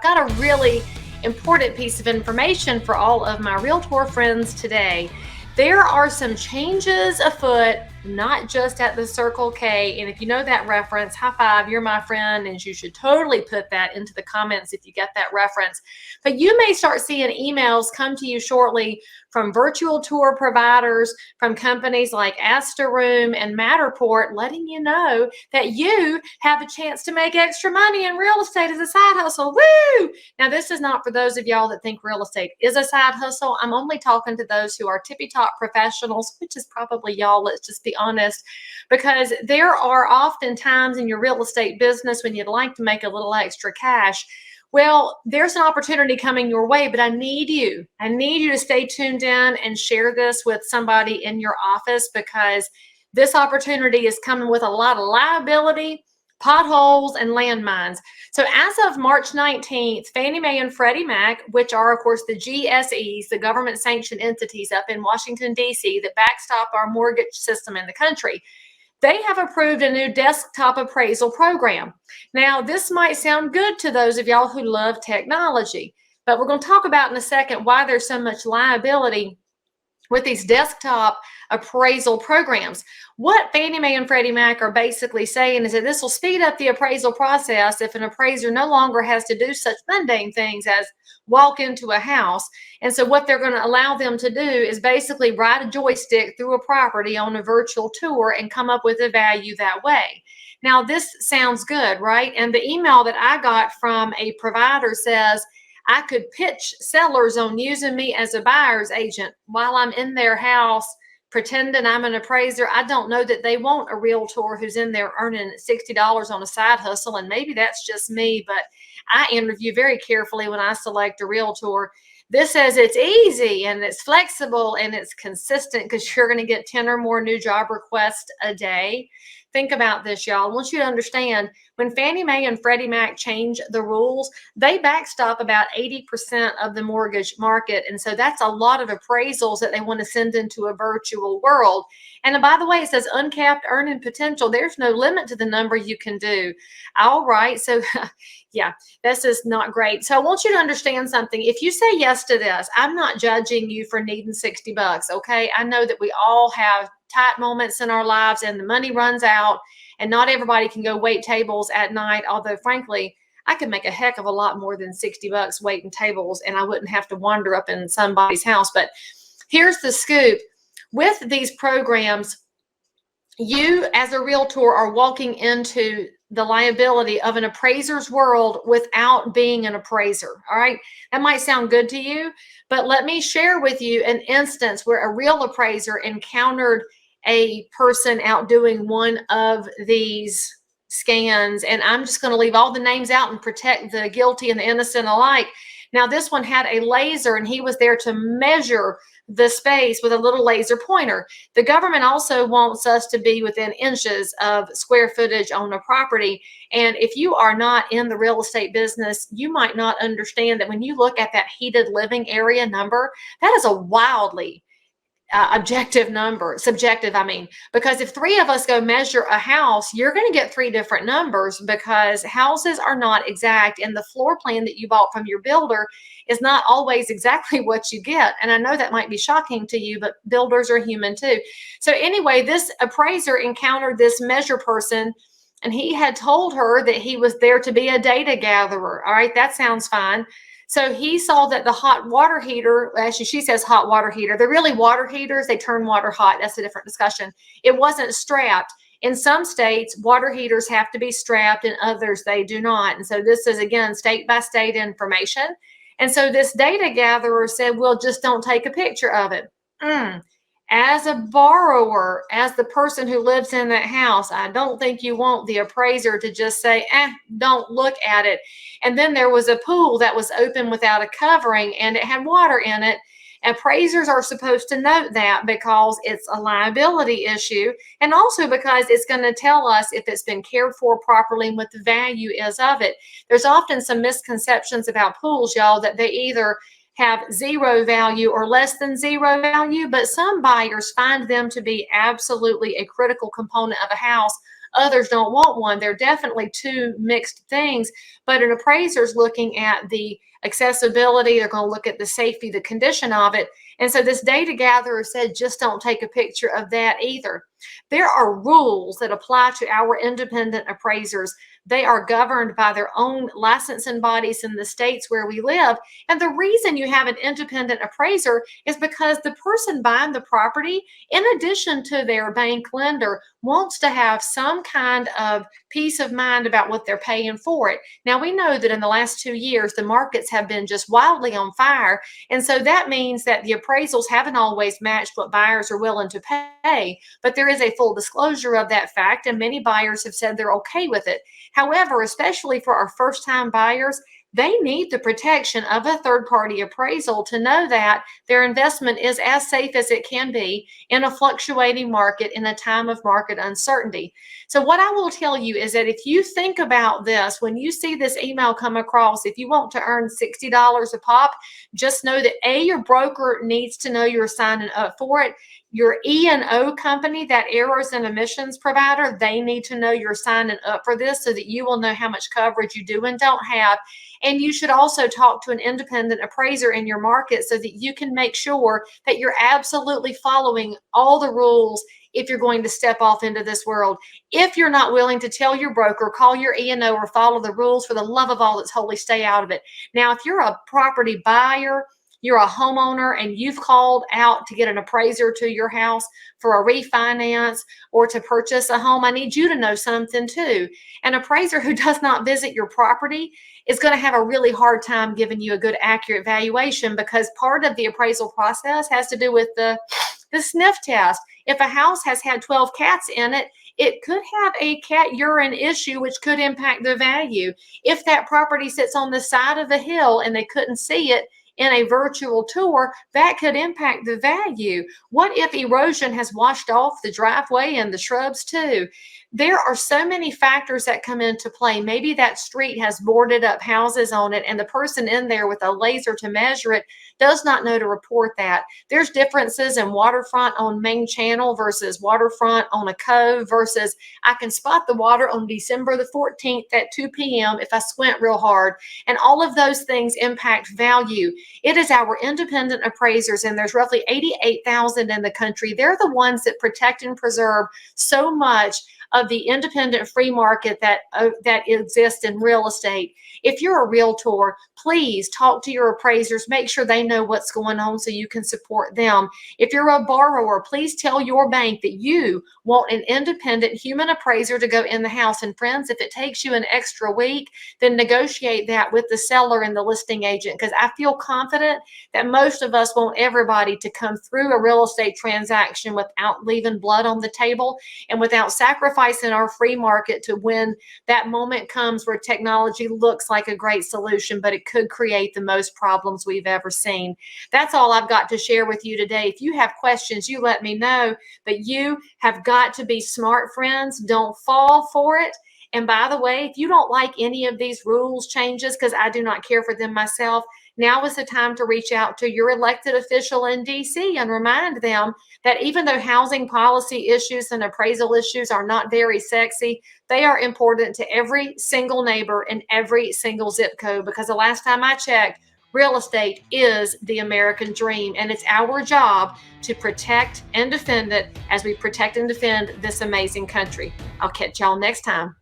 got a really important piece of information for all of my Realtor friends today. There are some changes afoot, not just at the Circle K. And if you know that reference, high five, you're my friend, and you should totally put that into the comments if you get that reference. But you may start seeing emails come to you shortly from virtual tour providers, from companies like Asta Room and Matterport, letting you know that you have a chance to make extra money in real estate as a side hustle. Woo! Now, this is not for those of y'all that think real estate is a side hustle. I'm only talking to those who are tippy-top professionals, which is probably y'all, let's just be honest, because there are often times in your real estate business when you'd like to make a little extra cash. Well, there's an opportunity coming your way, but I need you to stay tuned in and share this with somebody in your office, because this opportunity is coming with a lot of liability, potholes, and landmines. So as of March 19th, Fannie Mae and Freddie Mac, which are, of course, the GSEs, the government-sanctioned entities up in Washington, D.C., that backstop our mortgage system in the country, they have approved a new desktop appraisal program. Now, this might sound good to those of y'all who love technology, but we're going to talk about in a second why there's so much liability with these desktop appraisal programs. What Fannie Mae and Freddie Mac are basically saying is that this will speed up the appraisal process if an appraiser no longer has to do such mundane things as walk into a house. And so what they're going to allow them to do is basically ride a joystick through a property on a virtual tour and come up with a value that way. Now, this sounds good, right? And the email that I got from a provider says, I could pitch sellers on using me as a buyer's agent while I'm in their house, pretending I'm an appraiser. I don't know that they want a realtor who's in there earning $60 on a side hustle, and maybe that's just me, but I interview very carefully when I select a realtor. This says it's easy and it's flexible and it's consistent because you're going to get 10 or more new job requests a day. Think about this, y'all. I want you to understand, when Fannie Mae and Freddie Mac change the rules, they backstop about 80% of the mortgage market. And so that's a lot of appraisals that they want to send into a virtual world. And by the way, it says uncapped earning potential. There's no limit to the number you can do. All right. So yeah, this is not great. So I want you to understand something. If you say yes to this, I'm not judging you for needing $60. Okay. I know that we all have tight moments in our lives and the money runs out, and not everybody can go wait tables at night. Although frankly, I could make a heck of a lot more than $60 waiting tables, and I wouldn't have to wander up in somebody's house. But here's the scoop. With these programs, you as a realtor are walking into the liability of an appraiser's world without being an appraiser. All right. That might sound good to you, but let me share with you an instance where a real appraiser encountered a person out doing one of these scans. And I'm just going to leave all the names out and protect the guilty and the innocent alike. Now, this one had a laser, and he was there to measure the space with a little laser pointer. The government also wants us to be within inches of square footage on a property. And if you are not in the real estate business, you might not understand that when you look at that heated living area number, that is a wildly objective number, subjective, because if three of us go measure a house, you're going to get three different numbers, because houses are not exact, and the floor plan that you bought from your builder is not always exactly what you get. And I know that might be shocking to you, but builders are human too. So anyway, this appraiser encountered this measure person, and he had told her that he was there to be a data gatherer. All right, that sounds fine. So he saw that the hot water heater, actually she says hot water heater, they're really water heaters, they turn water hot, that's a different discussion. It wasn't strapped. In some states, water heaters have to be strapped, in others they do not. And so this is, again, state by state information. And so this data gatherer said, well, just don't take a picture of it. As a borrower, as the person who lives in that house, I don't think you want the appraiser to just say, don't look at it. And then there was a pool that was open without a covering, and it had water in it. Appraisers are supposed to note that because it's a liability issue, and also because it's going to tell us if it's been cared for properly and what the value is of it. There's often some misconceptions about pools, y'all, that they either have zero value or less than zero value, but some buyers find them to be absolutely a critical component of a house others don't want one. They're definitely two mixed things, but an appraiser is looking at the accessibility. They're going to look at the safety, the condition of it. And so this data gatherer said, just don't take a picture of that either. There are rules that apply to our independent appraisers. They are governed by their own licensing bodies in the states where we live. And the reason you have an independent appraiser is because the person buying the property, in addition to their bank lender, wants to have some kind of peace of mind about what they're paying for it. Now, we know that in the last 2 years, the markets have been just wildly on fire. And so that means that the appraisals haven't always matched what buyers are willing to pay. But there is a full disclosure of that fact, and many buyers have said they're okay with it. However, especially for our first-time buyers, they need the protection of a third-party appraisal to know that their investment is as safe as it can be in a fluctuating market in a time of market uncertainty. So what I will tell you is that if you think about this, when you see this email come across, if you want to earn $60 a pop, just know that A, your broker needs to know you're signing up for it. Your E&O company, that errors and emissions provider, they need to know you're signing up for this so that you will know how much coverage you do and don't have. And you should also talk to an independent appraiser in your market so that you can make sure that you're absolutely following all the rules if you're going to step off into this world. If you're not willing to tell your broker, call your E&O or follow the rules, for the love of all that's holy, stay out of it. Now, if you're a property buyer, you're a homeowner, and you've called out to get an appraiser to your house for a refinance or to purchase a home, I need you to know something too. An appraiser who does not visit your property is going to have a really hard time giving you a good, accurate valuation, because part of the appraisal process has to do with the sniff test. If a house has had 12 cats in it, it could have a cat urine issue, which could impact the value. If that property sits on the side of a hill and they couldn't see it in a virtual tour, that could impact the value. What if erosion has washed off the driveway and the shrubs too? There are so many factors that come into play. Maybe that street has boarded up houses on it, and the person in there with a laser to measure it does not know to report that. There's differences in waterfront on main channel versus waterfront on a cove versus I can spot the water on December the 14th at 2 p.m. if I squint real hard. And all of those things impact value. It is our independent appraisers, and there's roughly 88,000 in the country. They're the ones that protect and preserve so much of the independent free market that exists in real estate. If you're a realtor, please talk to your appraisers. Make sure they know what's going on so you can support them. If you're a borrower, please tell your bank that you want an independent human appraiser to go in the house. And friends, if it takes you an extra week, then negotiate that with the seller and the listing agent, because I feel confident that most of us want everybody to come through a real estate transaction without leaving blood on the table and without sacrificing our free market to when that moment comes where technology looks like a great solution, but it could create the most problems we've ever seen. That's all I've got to share with you today. If you have questions, you let me know, but you have got to be smart, friends. Don't fall for it. And by the way, if you don't like any of these rules changes, because I do not care for them myself, now is the time to reach out to your elected official in DC and remind them that even though housing policy issues and appraisal issues are not very sexy, they are important to every single neighbor in every single zip code, because the last time I checked, real estate is the American dream, and it's our job to protect and defend it as we protect and defend this amazing country. I'll catch y'all next time.